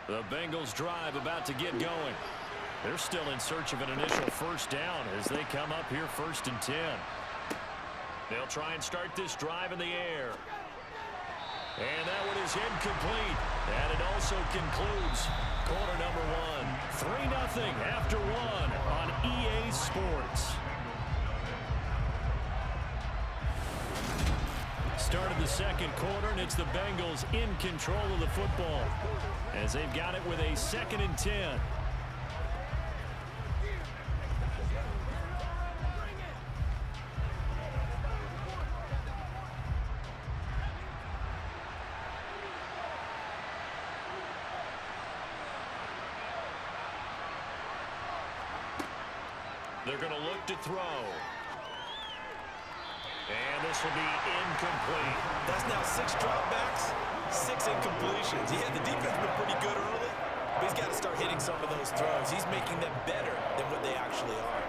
The Bengals drive about to get going. They're still in search of an initial first down as they come up here 1st and 10. They'll try and start this drive in the air. And that one is incomplete. And it also concludes quarter number 1. 3-0 after 1 on EA Sports. Start of the second quarter, and it's the Bengals in control of the football as they've got it with a 2nd and 10. They're going to look to throw. And this will be incomplete. That's now 6 dropbacks, 6 incompletions. Yeah, the defense has been pretty good early, but he's got to start hitting some of those throws. He's making them better than what they actually are.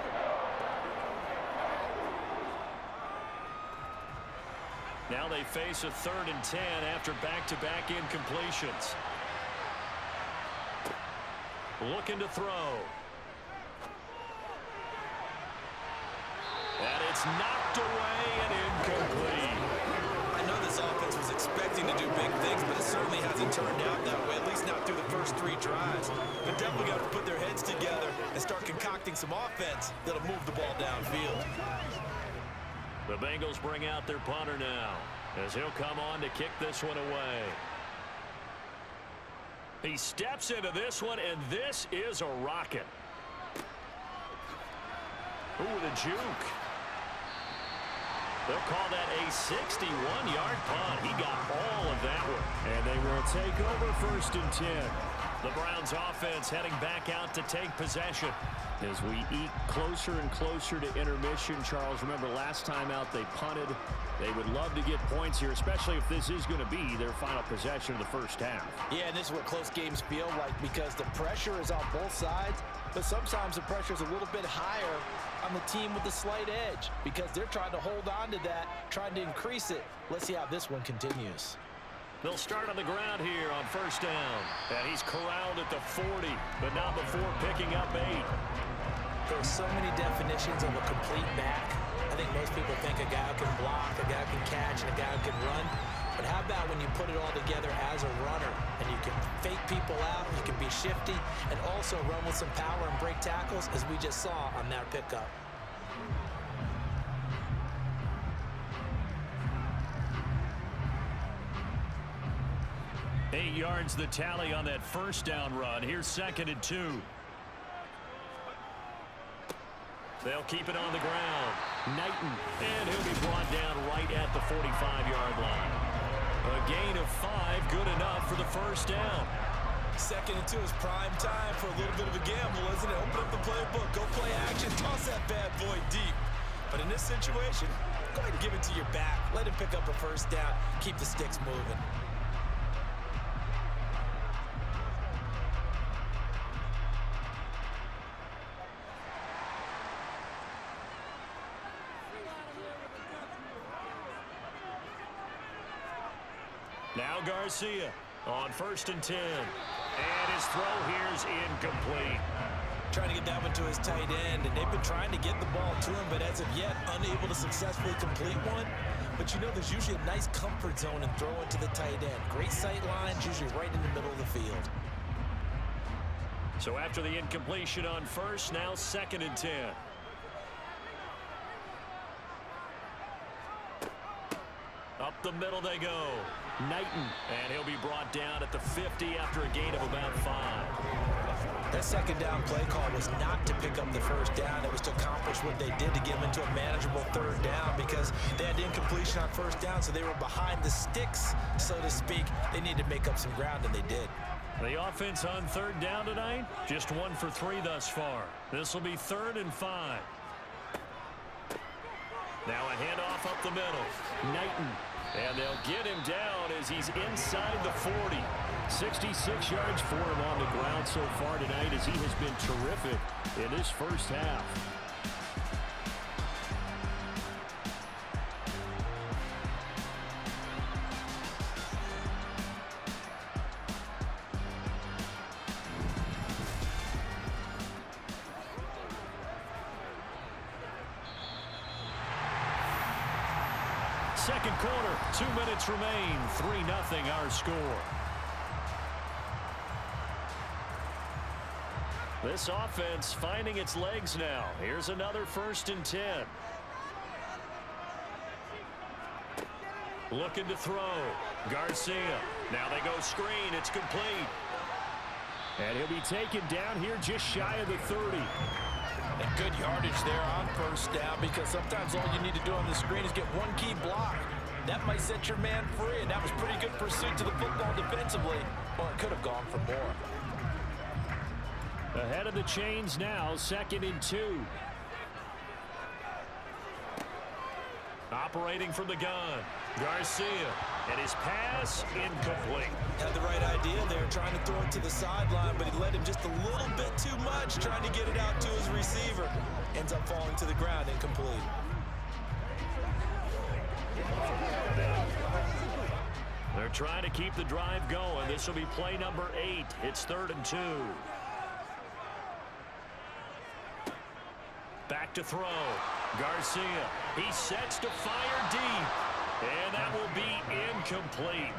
Now they face a 3rd and 10 after back-to-back incompletions. Looking to throw. And it's knocked away and incomplete. I know this offense was expecting to do big things, but it certainly hasn't turned out that way, at least not through the first 3 drives. They're definitely got to put their heads together and start concocting some offense that'll move the ball downfield. The Bengals bring out their punter now as he'll come on to kick this one away. He steps into this one, and this is a rocket. Ooh, the juke. They'll call that a 61-yard punt. He got all of that one. And they will take over 1st and 10. The Browns offense heading back out to take possession. As we eke closer and closer to intermission, Charles, remember last time out they punted. They would love to get points here, especially if this is going to be their final possession of the first half. Yeah, and this is what close games feel like because the pressure is on both sides, but sometimes the pressure is a little bit higher on the team with the slight edge because they're trying to hold on to that, trying to increase it. Let's see how this one continues. They'll start on the ground here on 1st down. And he's corralled at the 40, but not before picking up 8. There are so many definitions of a complete back. I think most people think a guy who can block, a guy who can catch, and a guy who can run. But how about when you put it all together as a runner and you can fake people out, you can be shifty, and also run with some power and break tackles, as we just saw on that pickup. Eight yards the tally on that 1st down run. Here's 2nd and 2. They'll keep it on the ground. Knighton, and he'll be brought down right at the 45-yard line. A gain of 5, good enough for the 1st down. 2nd and 2 is prime time for a little bit of a gamble, isn't it? Open up the playbook, go play action, toss that bad boy deep. But in this situation, go ahead and give it to your back. Let him pick up a 1st down, keep the sticks moving. Now Garcia on 1st and 10. And his throw here is incomplete. Trying to get that one to his tight end, and they've been trying to get the ball to him, but as of yet, unable to successfully complete one. But you know there's usually a nice comfort zone in throwing to the tight end. Great sight lines, usually right in the middle of the field. So after the incompletion on 1st, now 2nd and 10. Up the middle they go. Knighton, and he'll be brought down at the 50 after a gain of about 5. That 2nd down play call was not to pick up the 1st down. It was to accomplish what they did to get them into a manageable 3rd down because they had incompletion on 1st down, so they were behind the sticks, so to speak. They needed to make up some ground, and they did. The offense on 3rd down tonight, just 1 for 3 thus far. This will be 3rd and 5. Now a handoff up the middle. Knighton. And they'll get him down as he's inside the 40. 66 yards for him on the ground so far tonight as he has been terrific in this first half. second quarter. 2 minutes remain. 3-0 our score. This offense finding its legs now. Here's another 1st and 10. Looking to throw. Garcia. Now they go screen. It's complete. And he'll be taken down here just shy of the 30. And good yardage there on 1st down, because sometimes all you need to do on the screen is get one key block. That might set your man free, and that was pretty good pursuit to the football defensively. Well, it could have gone for more. Ahead of the chains now, 2nd and 2. Operating from the gun. Garcia, and his pass incomplete. Had the right idea there, trying to throw it to the sideline, but he led him just a little bit too much, trying to get it out to his receiver. Ends up falling to the ground, incomplete. They're trying to keep the drive going. This will be play number 8. It's 3rd and 2. Back to throw. Garcia. He sets to fire deep. And that will be incomplete.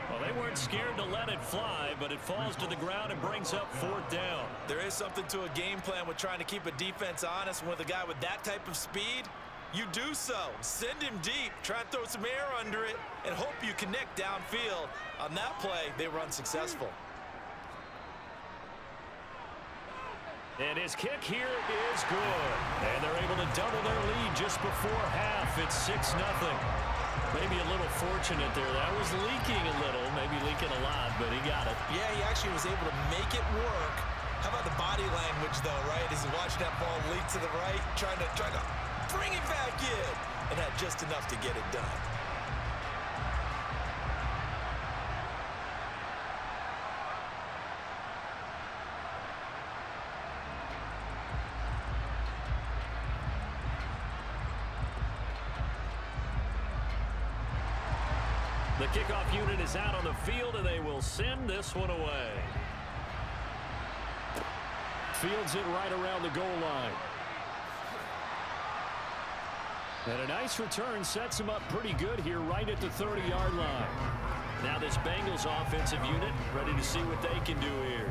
Well, they weren't scared to let it fly, but it falls to the ground and brings up 4th down. There is something to a game plan with trying to keep a defense honest. With a guy with that type of speed, you do so. Send him deep. Try and throw some air under it and hope you connect downfield. On that play, they were unsuccessful. And his kick here is good. And they're able to double their lead just before half. It's 6-0. Maybe a little fortunate there. That was leaking a little, maybe leaking a lot, but he got it. Yeah, he actually was able to make it work. How about the body language, though, right? As he watched that ball leak to the right, trying to bring it back in, and had just enough to get it done. The kickoff unit is out on the field, and they will send this one away. Fields it right around the goal line. And a nice return sets him up pretty good here right at the 30-yard line. Now this Bengals offensive unit ready to see what they can do here.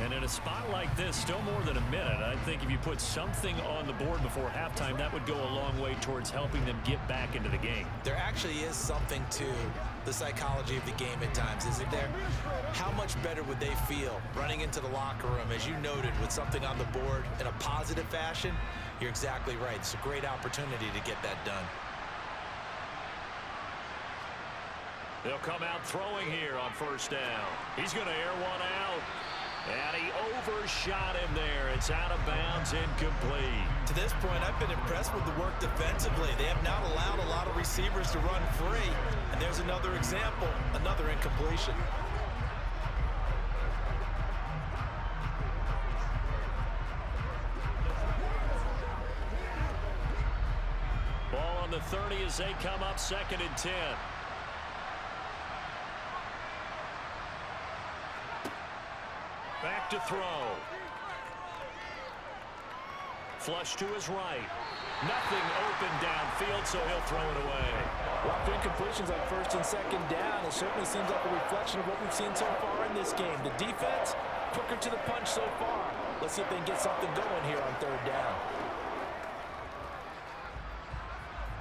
And in a spot like this, still more than a minute, I think if you put something on the board before halftime, that would go a long way towards helping them get back into the game. There actually is something to the psychology of the game at times, isn't there? How much better would they feel running into the locker room, as you noted, with something on the board in a positive fashion? You're exactly right. It's a great opportunity to get that done. They'll come out throwing here on 1st down. He's going to air one out. And he overshot him there. It's out of bounds, incomplete. To this point, I've been impressed with the work defensively. They have not allowed a lot of receivers to run free. And there's another example, another incompletion. Ball on the 30 as they come up 2nd and 10. Back to throw. Flush to his right. Nothing open downfield, so he'll throw it away. Well, for incompletions on 1st and 2nd down, it certainly seems like a reflection of what we've seen so far in this game. The defense, quicker to the punch so far. Let's see if they can get something going here on 3rd down.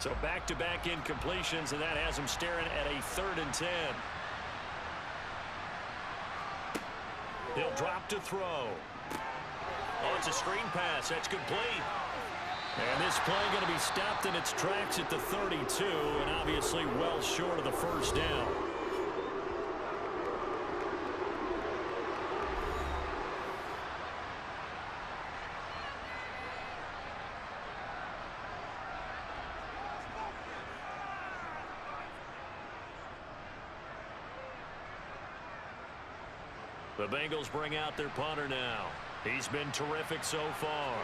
So back-to-back incompletions, and that has them staring at a 3rd and 10. He'll drop to throw. Oh, it's a screen pass. That's complete. And this play going to be stopped in its tracks at the 32, and obviously well short of the 1st down. The Bengals bring out their punter now. He's been terrific so far.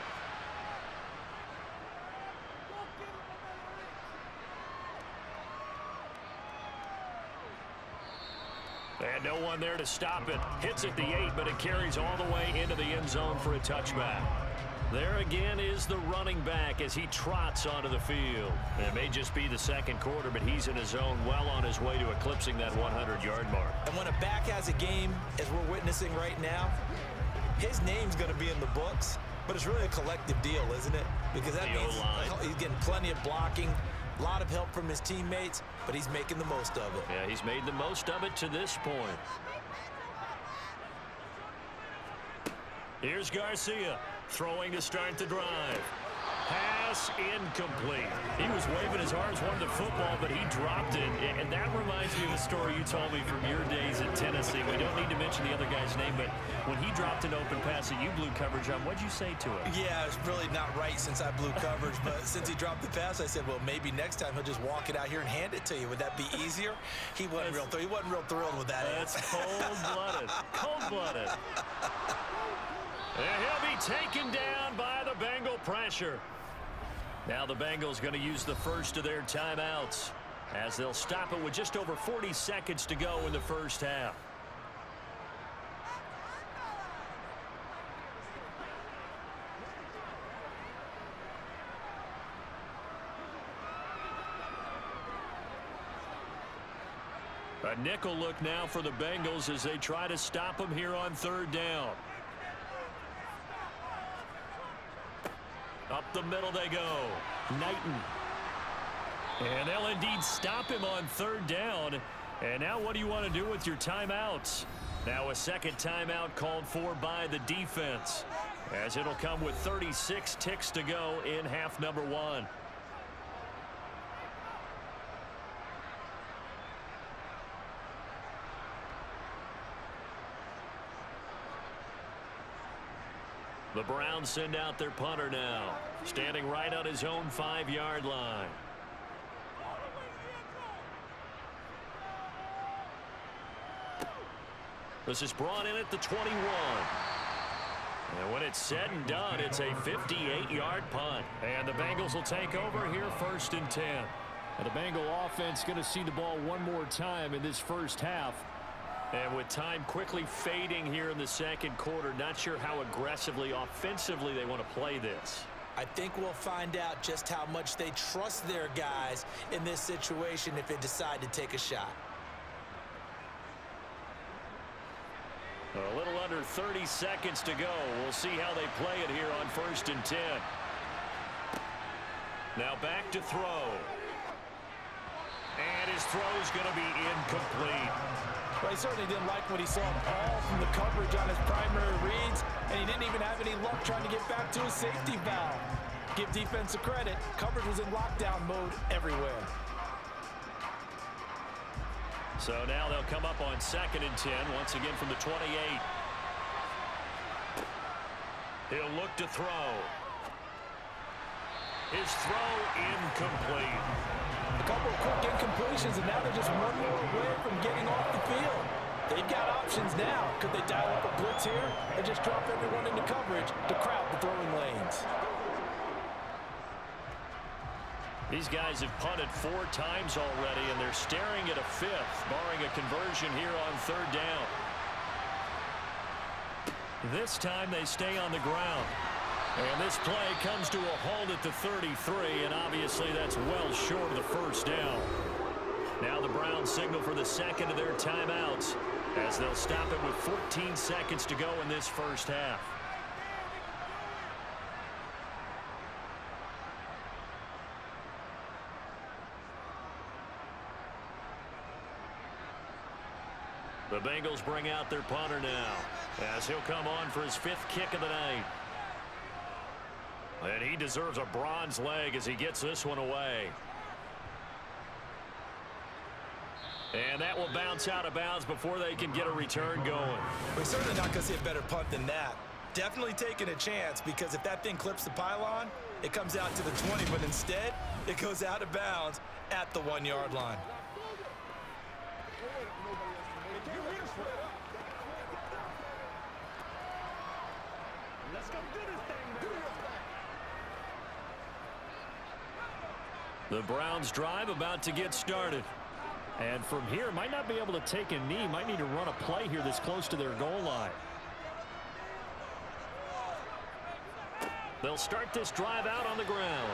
And no one there to to stop it. Hits at the 8, but it carries all the way into the end zone for a touchback. There again is the running back as he trots onto the field. It may just be the second quarter, but he's in his zone, well on his way to eclipsing that 100-yard mark. And when a back has a game, as we're witnessing right now, his name's going to be in the books, but it's really a collective deal, isn't it? Because that means he's getting plenty of blocking, a lot of help from his teammates, but he's making the most of it. Yeah, he's made the most of it to this point. Here's Garcia throwing to start the drive. Pass incomplete. He was waving his arms, wanted the football, but he dropped it. And that reminds me of a story you told me from your days at Tennessee. We don't need to mention the other guy's name, but when he dropped an open pass that you blew coverage on, what'd you say to him? Yeah, it's really not right since I blew coverage, but since he dropped the pass, I said, well, maybe next time he'll just walk it out here and hand it to you. Would that be easier? He wasn't real thrilled with that. That's cold-blooded. Cold-blooded. And he'll be taken down by the Bengal pressure. Now the Bengals going to use the first of their timeouts as they'll stop it with just over 40 seconds to go in the first half. A nickel look now for the Bengals as they try to stop him here on third down. Up the middle they go. Knighton. And they'll indeed stop him on third down. And now what do you want to do with your timeouts? Now a second timeout called for by the defense, as it'll come with 36 ticks to go in half number 1. The Browns send out their punter now, standing right on his own 5-yard line. This is brought in at the 21. And when it's said and done, it's a 58-yard punt. And the Bengals will take over here first and 10. And the Bengal offense going to see the ball one more time in this first half. And with time quickly fading here in the second quarter, not sure how aggressively, offensively they want to play this. I think we'll find out just how much they trust their guys in this situation if they decide to take a shot. A little under 30 seconds to go. We'll see how they play it here on first and 10. Now back to throw. And his throw's going to be incomplete. Well, he certainly didn't like what he saw all from the coverage on his primary reads, and he didn't even have any luck trying to get back to his safety valve. Give defense a credit. Coverage was in lockdown mode everywhere. So now they'll come up on second and 10, once again from the 28. He'll look to throw. His throw incomplete. A couple of quick incompletions, and now they're just one more away from getting off the field. They've got options now. Could they dial up a blitz here or just drop everyone into coverage to crowd the throwing lanes? These guys have punted 4 times already, and they're staring at a 5th, barring a conversion here on third down. This time they stay on the ground. And this play comes to a halt at the 33, and obviously that's well short of the first down. Now the Browns signal for the second of their timeouts as they'll stop it with 14 seconds to go in this first half. The Bengals bring out their punter now as he'll come on for his 5th kick of the night. And he deserves a bronze leg as he gets this one away. And that will bounce out of bounds before they can get a return going. We're certainly not going to see a better punt than that. Definitely taking a chance, because if that thing clips the pylon, it comes out to the 20, but instead it goes out of bounds at the 1-yard line. The Browns drive about to get started. And from here, might not be able to take a knee. Might need to run a play here this close to their goal line. They'll start this drive out on the ground.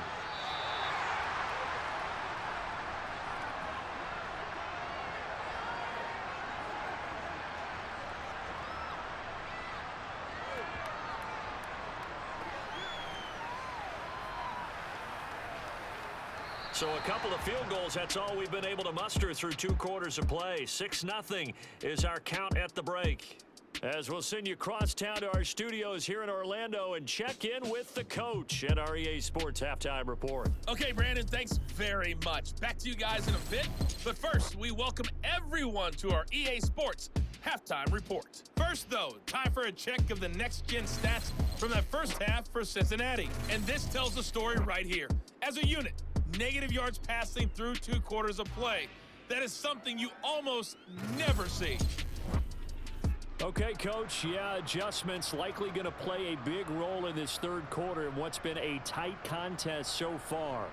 So a couple of field goals, that's all we've been able to muster through 2 quarters of play. 6-0 is our count at the break. As we'll send you across town to our studios here in Orlando and check in with the coach at our EA Sports Halftime Report. Okay, Brandon, thanks very much. Back to you guys in a bit. But first, we welcome everyone to our EA Sports Halftime Report. First, though, time for a check of the next-gen stats from that first half for Cincinnati. And this tells the story right here. As a unit, negative yards passing through 2 quarters of play. That is something you almost never see. Okay, Coach, yeah, adjustments likely going to play a big role in this 3rd quarter in what's been a tight contest so far.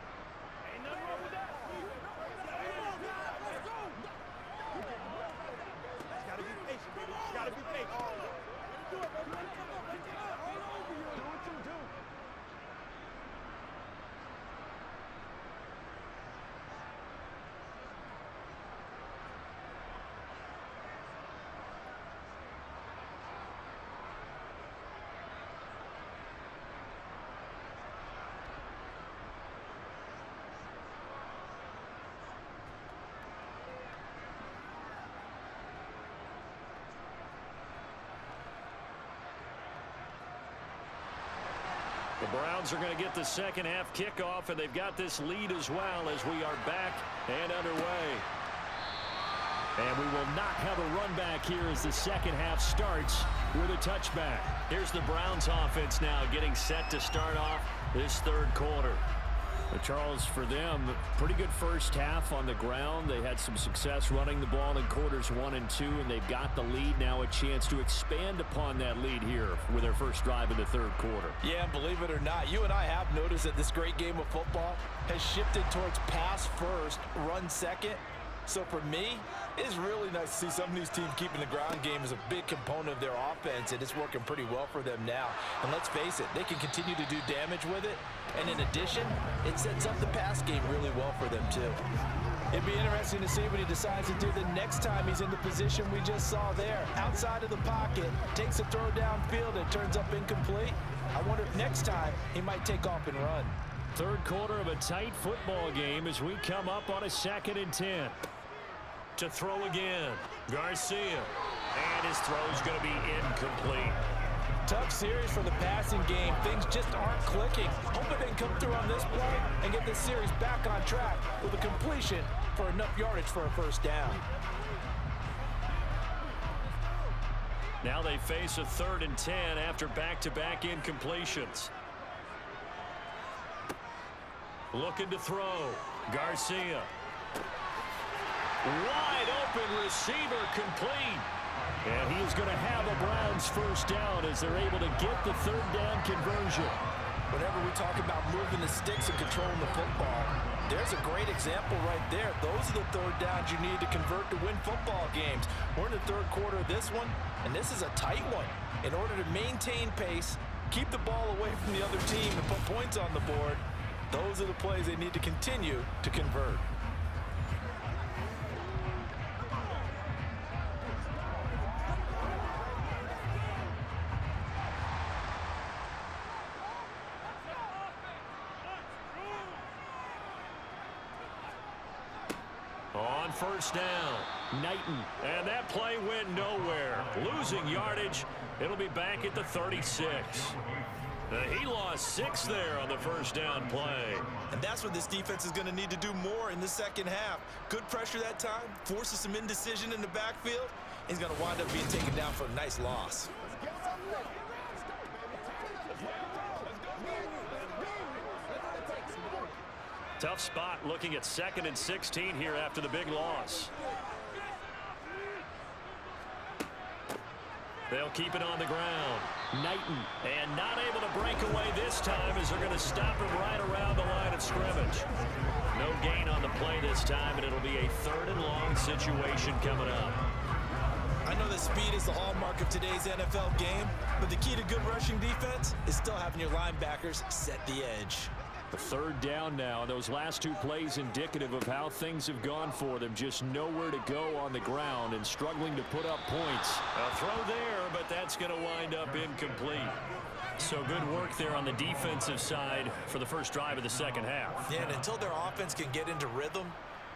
The Browns are going to get the second half kickoff, and they've got this lead as well as we are back and underway. And we will not have a run back here as the second half starts with a touchback. Here's the Browns offense now getting set to start off this 3rd quarter. But Charles, for them, pretty good first half on the ground. They had some success running the ball in quarters 1 and 2, and they've got the lead now, a chance to expand upon that lead here with their first drive in the 3rd quarter. Yeah, and believe it or not, you and I have noticed that this great game of football has shifted towards pass first, run second. So for me, it's really nice to see some of these teams keeping the ground game as a big component of their offense, and it's working pretty well for them now. And let's face it, they can continue to do damage with it. And in addition, it sets up the pass game really well for them too. It'd be interesting to see what he decides to do the next time he's in the position we just saw there. Outside of the pocket, takes a throw downfield, and turns up incomplete. I wonder if next time he might take off and run. 3rd quarter of a tight football game as we come up on a 2nd and 10. To throw again, Garcia. And his throw's going to be incomplete. Tough series for the passing game. Things just aren't clicking. Hoping they can come through on this play and get this series back on track with a completion for enough yardage for a first down. Now they face a 3rd and 10 after back-to-back incompletions. Looking to throw. Garcia. Wide open receiver complete. And he is going to have a Browns first down as they're able to get the 3rd down conversion. Whenever we talk about moving the sticks and controlling the football, there's a great example right there. Those are the 3rd downs you need to convert to win football games. We're in the 3rd quarter of this one, and this is a tight one. In order to maintain pace, keep the ball away from the other team, and put points on the board, those are the plays they need to continue to convert. On first down, Knighton. and that play went nowhere. Losing yardage. It'll be back at the 36. He lost 6 there on the first down play. And that's what this defense is going to need to do more in the second half. Good pressure that time, forces some indecision in the backfield. He's going to wind up being taken down for a nice loss. Tough spot looking at 2nd and 16 here after the big loss. They'll keep it on the ground. Knighton. And not able to break away this time as they're going to stop him right around the line of scrimmage. No gain on the play this time, and it'll be a 3rd and long situation coming up. I know that speed is the hallmark of today's NFL game, but the key to good rushing defense is still having your linebackers set the edge. A 3rd down now. Those last 2 plays indicative of how things have gone for them. Just nowhere to go on the ground and struggling to put up points. A throw there, but that's going to wind up incomplete. So good work there on the defensive side for the first drive of the second half. Yeah, and until their offense can get into rhythm,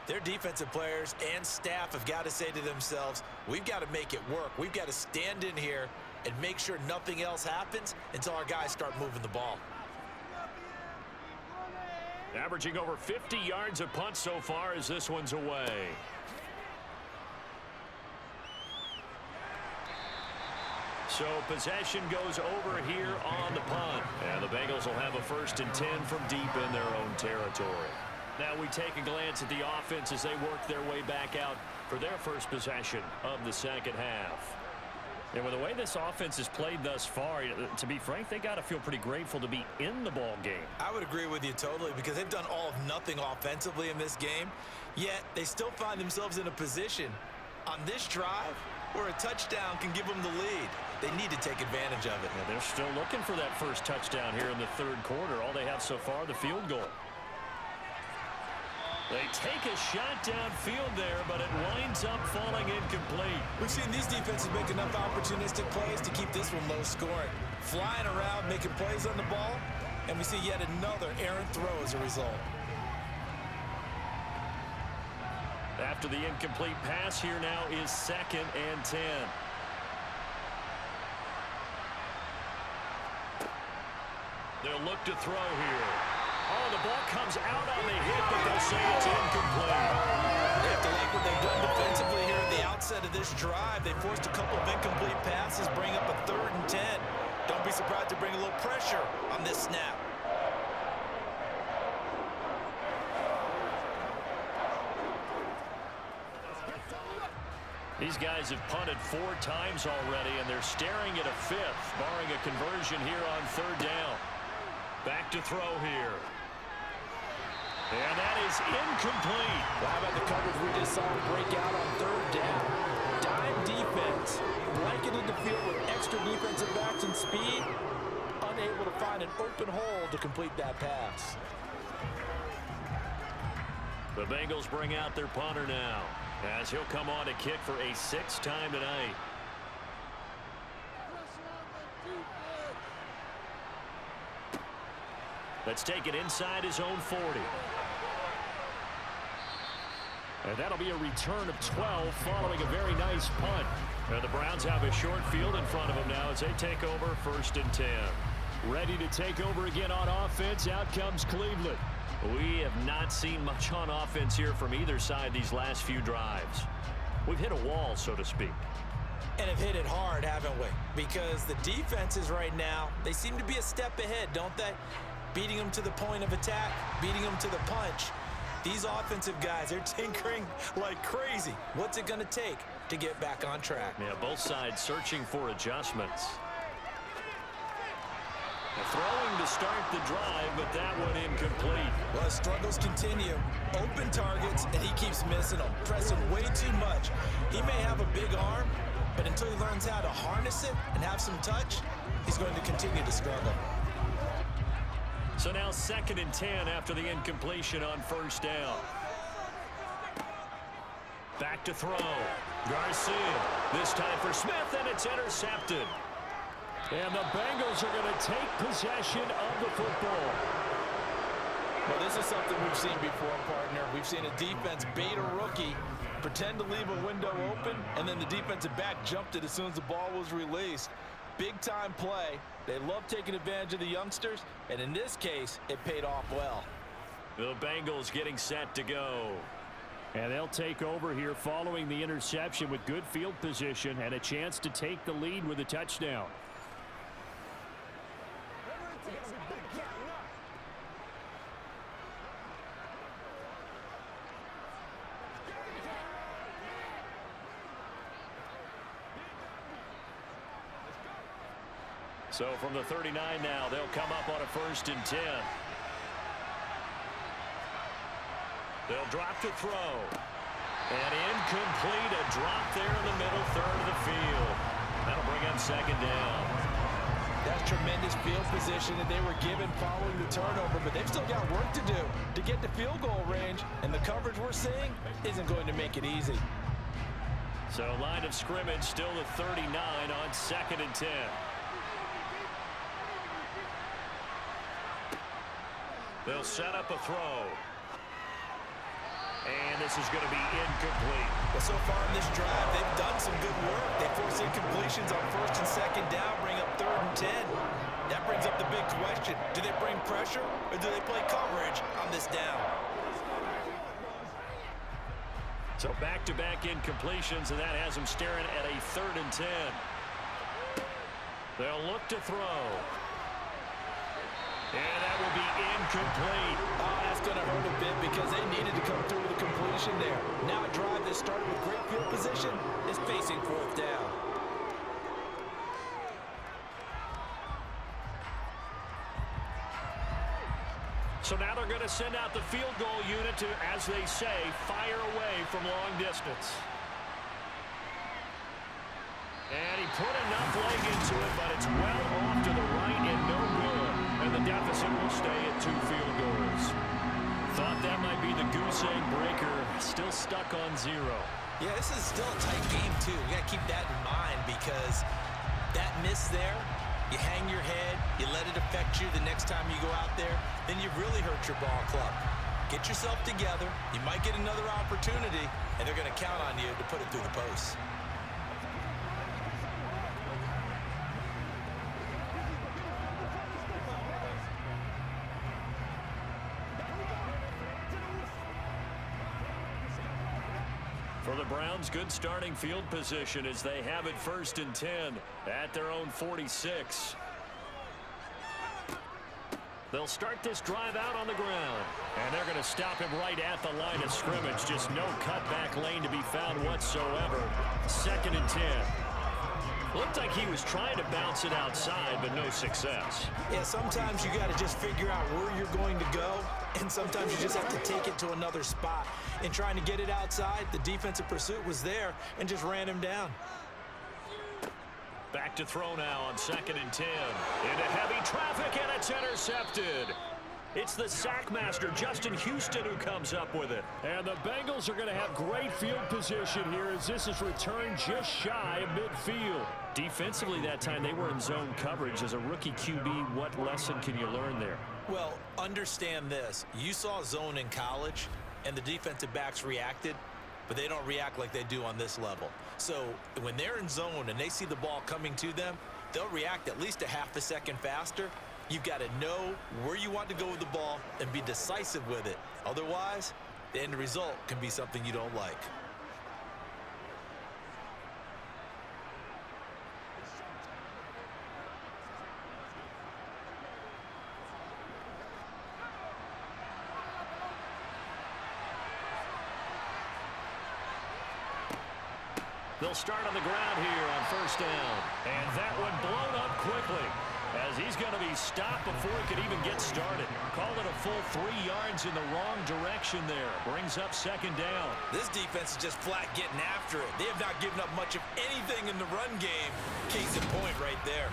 their defensive players and staff have got to say to themselves, we've got to make it work. We've got to stand in here and make sure nothing else happens until our guys start moving the ball. Averaging over 50 yards a punt so far as this one's away. So possession goes over here on the punt. And the Bengals will have a 1st and 10 from deep in their own territory. Now we take a glance at the offense as they work their way back out for their first possession of the second half. And with the way this offense has played thus far, to be frank, they got to feel pretty grateful to be in the ball game. I would agree with you totally because they've done all of nothing offensively in this game, yet they still find themselves in a position on this drive where a touchdown can give them the lead. They need to take advantage of it. Yeah, they're still looking for that first touchdown here in the 3rd quarter. All they have so far, the field goal. They take a shot downfield there, but it winds up falling incomplete. We've seen these defenses make enough opportunistic plays to keep this one low scoring. Flying around, making plays on the ball, and we see yet another errant throw as a result. After the incomplete pass, here now is 2nd and 10. They'll look to throw here. Oh, the ball comes out on the hit, but they'll say it's incomplete. They have to like what they've done defensively here at the outset of this drive. They forced a couple of incomplete passes, bring up a 3rd and 10. Don't be surprised to bring a little pressure on this snap. These guys have punted 4 times already, and they're staring at a 5th, barring a conversion here on 3rd down. Back to throw here. And that is incomplete. Well, how about the coverage we just saw break out on 3rd down? Dime defense, blanketed the field with extra defensive backs and speed, unable to find an open hole to complete that pass. The Bengals bring out their punter now, as he'll come on to kick for a 6th time tonight. Let's take it inside his own 40. And that'll be a return of 12 following a very nice punt. And the Browns have a short field in front of them now as they take over 1st and 10. Ready to take over again on offense. Out comes Cleveland. We have not seen much on offense here from either side these last few drives. We've hit a wall, so to speak. And have hit it hard, haven't we? Because the defenses right now, they seem to be a step ahead, don't they? Beating them to the point of attack, beating them to the punch. These offensive guys, they're tinkering like crazy. What's it going to take to get back on track? Yeah, both sides searching for adjustments. Throwing to start the drive, but that one incomplete. Well, his struggles continue. Open targets, and he keeps missing them, pressing way too much. He may have a big arm, but until he learns how to harness it and have some touch, he's going to continue to struggle. So now 2nd and 10 after the incompletion on 1st down. Back to throw. Garcia. This time for Smith, and it's intercepted. And the Bengals are going to take possession of the football. Well, this is something we've seen before, partner. We've seen a defense bait a rookie, pretend to leave a window open, and then the defensive back jumped it as soon as the ball was released. Big-time play. They love taking advantage of the youngsters, and in this case, it paid off well. The Bengals getting set to go. And they'll take over here following the interception with good field position and a chance to take the lead with a touchdown. So from the 39 now, they'll come up on a 1st and 10. They'll drop to throw. And incomplete, a drop there in the middle third of the field. That'll bring up 2nd down. That's tremendous field position that they were given following the turnover, but they've still got work to do to get to field goal range, and the coverage we're seeing isn't going to make it easy. So line of scrimmage still the 39 on 2nd and 10. They'll set up a throw. And this is going to be incomplete. Well, so far in this drive, they've done some good work. They force incompletions on 1st and 2nd down, bring up 3rd and 10. That brings up the big question. Do they bring pressure or do they play coverage on this down? So back-to-back incompletions, and that has them staring at a 3rd and 10. They'll look to throw. And that will be incomplete. Oh, that's going to hurt a bit because they needed to come through with a completion there. Now a drive that started with great field position is facing 4th down. So now they're going to send out the field goal unit to, as they say, fire away from long distance. And he put enough leg into it, but it's well off to the right and no good. And the deficit will stay at 2 field goals. Thought that might be the goose egg breaker. Still stuck on 0. Yeah, this is still a tight game, too. We got to keep that in mind because that miss there, you hang your head, you let it affect you the next time you go out there, then you've really hurt your ball club. Get yourself together. You might get another opportunity, and they're going to count on you to put it through the post. For the Browns, good starting field position as they have it 1st and 10 at their own 46. They'll start this drive out on the ground. And they're going to stop him right at the line of scrimmage. Just no cutback lane to be found whatsoever. 2nd and 10. Looked like he was trying to bounce it outside, but no success. Yeah, sometimes you got to just figure out where you're going to go, and sometimes you just have to take it to another spot. In trying to get it outside, the defensive pursuit was there and just ran him down. Back to throw now on 2nd and 10. Into heavy traffic, and it's intercepted. It's the sack master, Justin Houston, who comes up with it. And the Bengals are going to have great field position here as this is returned just shy of midfield. Defensively that time, they were in zone coverage. As a rookie QB, what lesson can you learn there? Well, understand this. You saw zone in college, and the defensive backs reacted, but they don't react like they do on this level. So when they're in zone and they see the ball coming to them, they'll react at least a half a second faster. You've got to know where you want to go with the ball and be decisive with it. Otherwise, the end result can be something you don't like. They'll start on the ground here on 1st down. And that one blown up quickly as he's going to be stopped before he could even get started. Call it a full 3 yards in the wrong direction there. Brings up 2nd down. This defense is just flat getting after it. They have not given up much of anything in the run game. Case in point right there.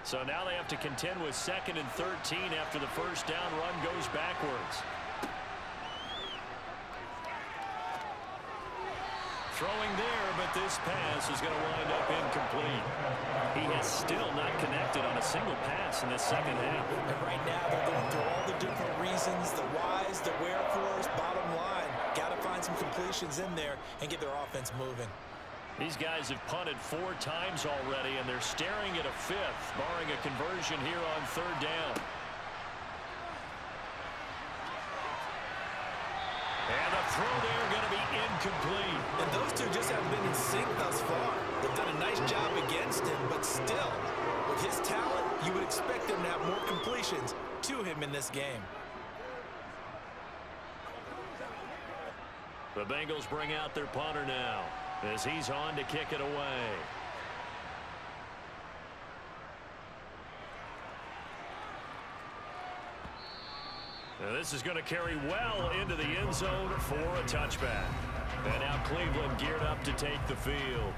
So now they have to contend with 2nd and 13 after the 1st down run goes backwards. Throwing there, but this pass is going to wind up incomplete. He has still not connected on a single pass in this 2nd half. And right now they're going through all the different reasons, the whys, the wherefores, bottom line. Got to find some completions in there and get their offense moving. These guys have punted 4 times already, and they're staring at a 5th, barring a conversion here on 3rd down. And the throw there going to be incomplete. And those two just haven't been in sync thus far. They've done a nice job against him, but still, with his talent, you would expect him to have more completions to him in this game. The Bengals bring out their punter now as he's on to kick it away. Now this is going to carry well into the end zone for a touchback. And now Cleveland geared up to take the field.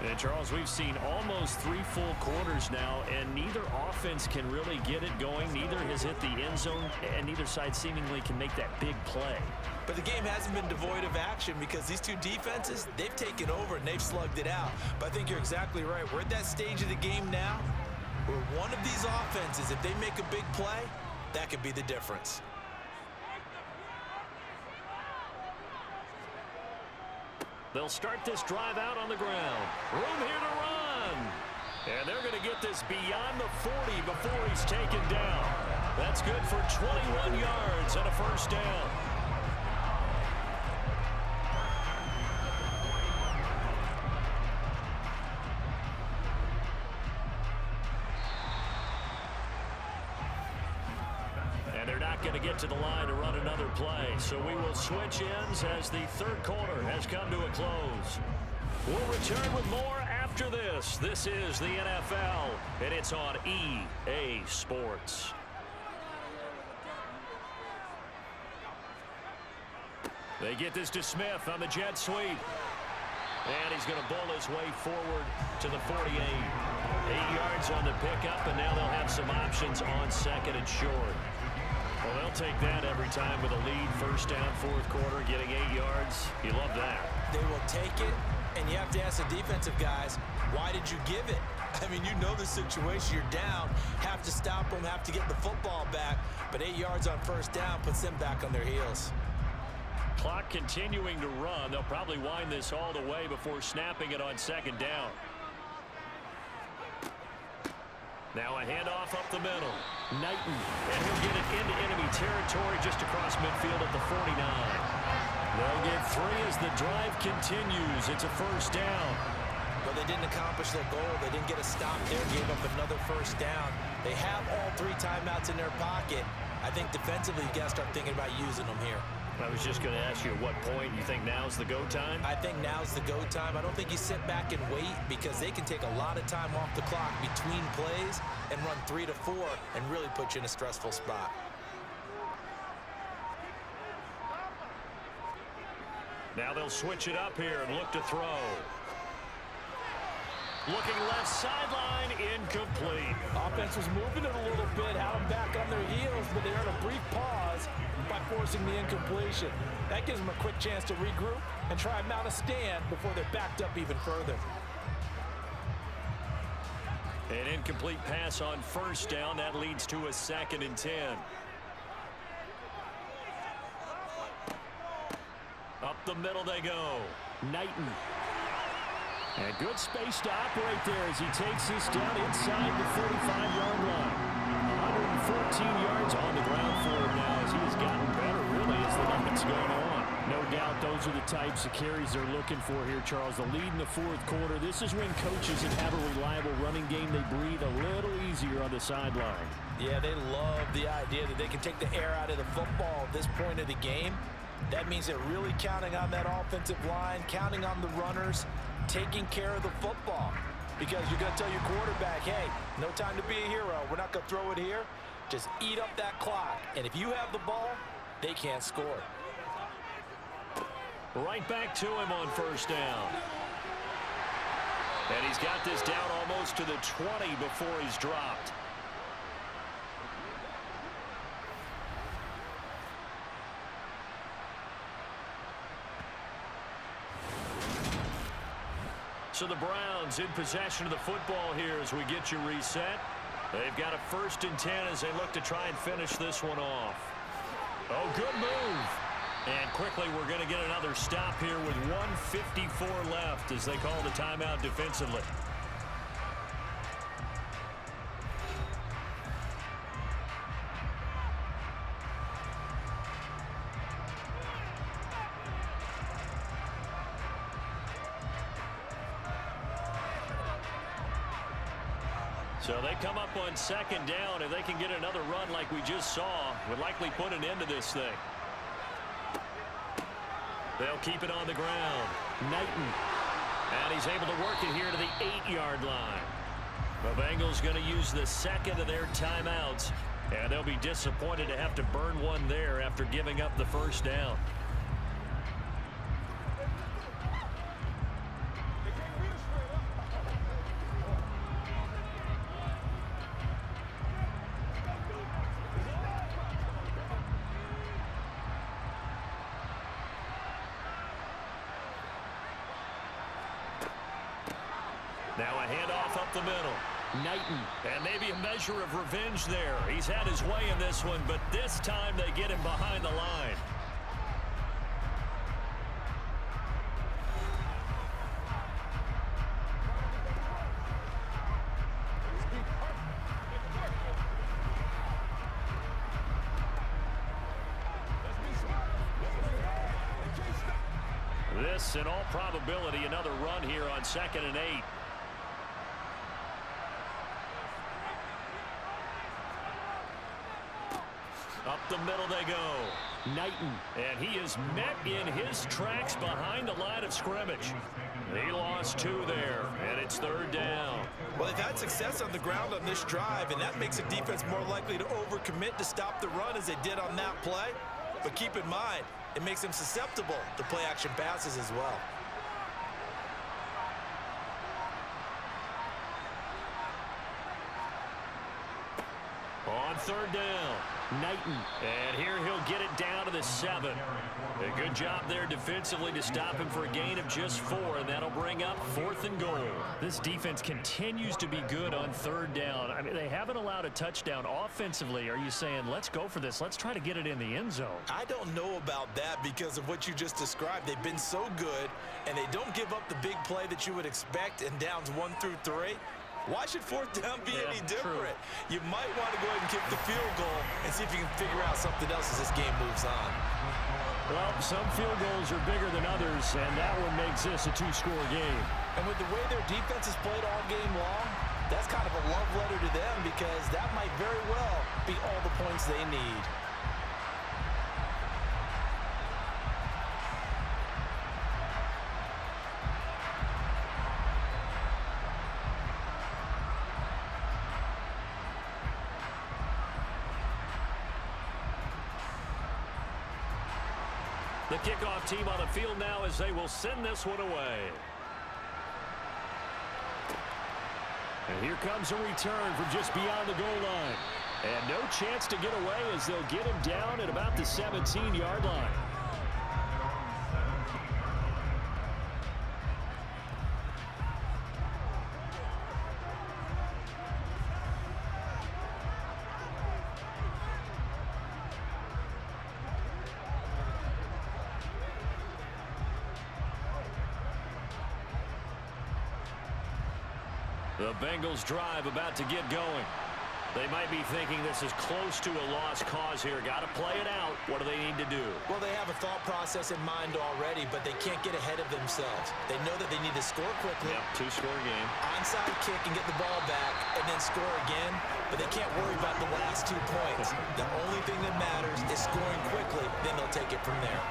And, Charles, we've seen almost 3 full quarters now, and neither offense can really get it going. Neither has hit the end zone, and neither side seemingly can make that big play. But the game hasn't been devoid of action because these two defenses, they've taken over and they've slugged it out. But I think you're exactly right. We're at that stage of the game now where one of these offenses, if they make a big play, that could be the difference. They'll start this drive out on the ground. Room here to run. And they're going to get this beyond the 40 before he's taken down. That's good for 21 yards and a first down. Going to get to the line to run another play. So we will switch ends as the third quarter has come to a close. We'll return with more after this. This is the NFL, and it's on EA Sports. They get this to Smith on the jet sweep. And he's going to bowl his way forward to the 48. 8 yards on the pickup, and now they'll have some options on second and short. Well, they'll take that every time with a lead. First down, fourth quarter, getting 8 yards. You love that. They will take it, and you have to ask the defensive guys, why did you give it? I mean, you know the situation. You're down, have to stop them, have to get the football back. But 8 yards on first down puts them back on their heels. Clock continuing to run. They'll probably wind this all the way before snapping it on second down. Now a handoff up the middle. Knighton, and he'll get it into enemy territory just across midfield at the 49. They'll get 3 as the drive continues. It's a first down. But they didn't accomplish their goal. They didn't get a stop there, gave up another first down. They have all 3 timeouts in their pocket. I think defensively, you got to start thinking about using them here. I was just going to ask you at what point you think now's the go time? I think now's the go time. I don't think you sit back and wait because they can take a lot of time off the clock between plays and run 3 to 4 and really put you in a stressful spot. Now they'll switch it up here and look to throw. Looking left sideline, incomplete. Offense was moving it a little bit, had them back on their heels, but they earned a brief pause by forcing the incompletion. That gives them a quick chance to regroup and try and mount a stand before they're backed up even further. An incomplete pass on first down. That leads to a 2nd and 10. Up the middle they go. Knighton. And good space to operate there as he takes this down inside the 45-yard line. 114 yards on the ground for him now as he has gotten better really as the night's going on. No doubt those are the types of carries they're looking for here, Charles. The lead in the fourth quarter. This is when coaches that have a reliable running game, they breathe a little easier on the sideline. Yeah, they love the idea that they can take the air out of the football at this point of the game. That means they're really counting on that offensive line, counting on the runners, taking care of the football. Because you're going to tell your quarterback, hey, no time to be a hero. We're not going to throw it here. Just eat up that clock. And if you have the ball, they can't score. Right back to him on first down. And he's got this down almost to the 20 before he's dropped. So the Browns in possession of the football here as we get you reset. They've got a 1st and 10 as they look to try and finish this one off. Oh, good move. And quickly we're going to get another stop here with 1:54 left as they call the timeout defensively. So they come up on 2nd down. If they can get another run like we just saw, would likely put an end to this thing. They'll keep it on the ground. Knighton. And he's able to work it here to the 8-yard line. The Bengals going to use the second of their timeouts. And they'll be disappointed to have to burn one there after giving up the first down. Now a handoff up the middle. Knighton. And maybe a measure of revenge there. He's had his way in this one, but this time they get him behind the line. This, in all probability, another run here on 2nd and 8. Up the middle they go. Knighton. And he is met in his tracks behind the line of scrimmage. He lost 2 there, and it's 3rd down. Well, they've had success on the ground on this drive, and that makes a defense more likely to overcommit to stop the run as they did on that play. But keep in mind, it makes them susceptible to play-action passes as well. On 3rd down, Knighton. And here he'll get it down to the 7. A good job there defensively to stop him for a gain of just 4, and that'll bring up 4th and goal. This defense continues to be good on 3rd down. I mean, they haven't allowed a touchdown offensively. Are you saying, let's go for this, let's try to get it in the end zone? I don't know about that because of what you just described. They've been so good, and they don't give up the big play that you would expect in downs 1 through 3. Why should 4th down be any different? True. You might want to go ahead and kick the field goal and see if you can figure out something else as this game moves on. Well, some field goals are bigger than others, and that one makes this a 2-score game. And with the way their defense has played all game long, that's kind of a love letter to them because that might very well be all the points they need. The kickoff team on the field now as they will send this one away. And here comes a return from just beyond the goal line. And no chance to get away as they'll get him down at about the 17-yard line. The Bengals drive about to get going. They might be thinking this is close to a lost cause here. Got to play it out. What do they need to do? Well, they have a thought process in mind already, but they can't get ahead of themselves. They know that they need to score quickly. Yep, 2-score game. Onside kick and get the ball back and then score again, but they can't worry about the last 2 points. The only thing that matters is scoring quickly, then they'll take it from there.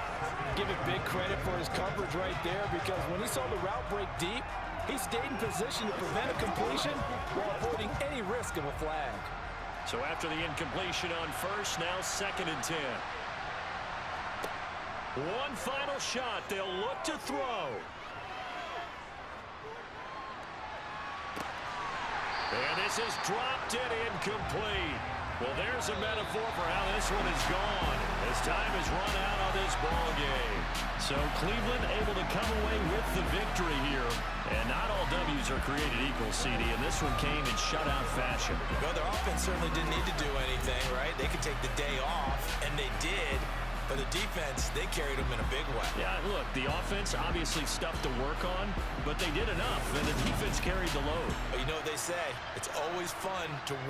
Give it big credit for his coverage right there because when he saw the route break deep, he stayed in position to prevent a completion while avoiding any risk of a flag. So after the incompletion on first, now 2nd and 10. One final shot. They'll look to throw. And this is dropped and incomplete. Well, there's a metaphor for how this one is gone. As time has run out on this ball game. So Cleveland able to come away with the victory here. And not all W's are created equal, CD, and this one came in shutout fashion. Well, their offense certainly didn't need to do anything, right? They could take the day off, and they did. But the defense, they carried them in a big way. Yeah, look, the offense obviously stuff to work on, but they did enough, and the defense carried the load. But you know what they say, it's always fun to work.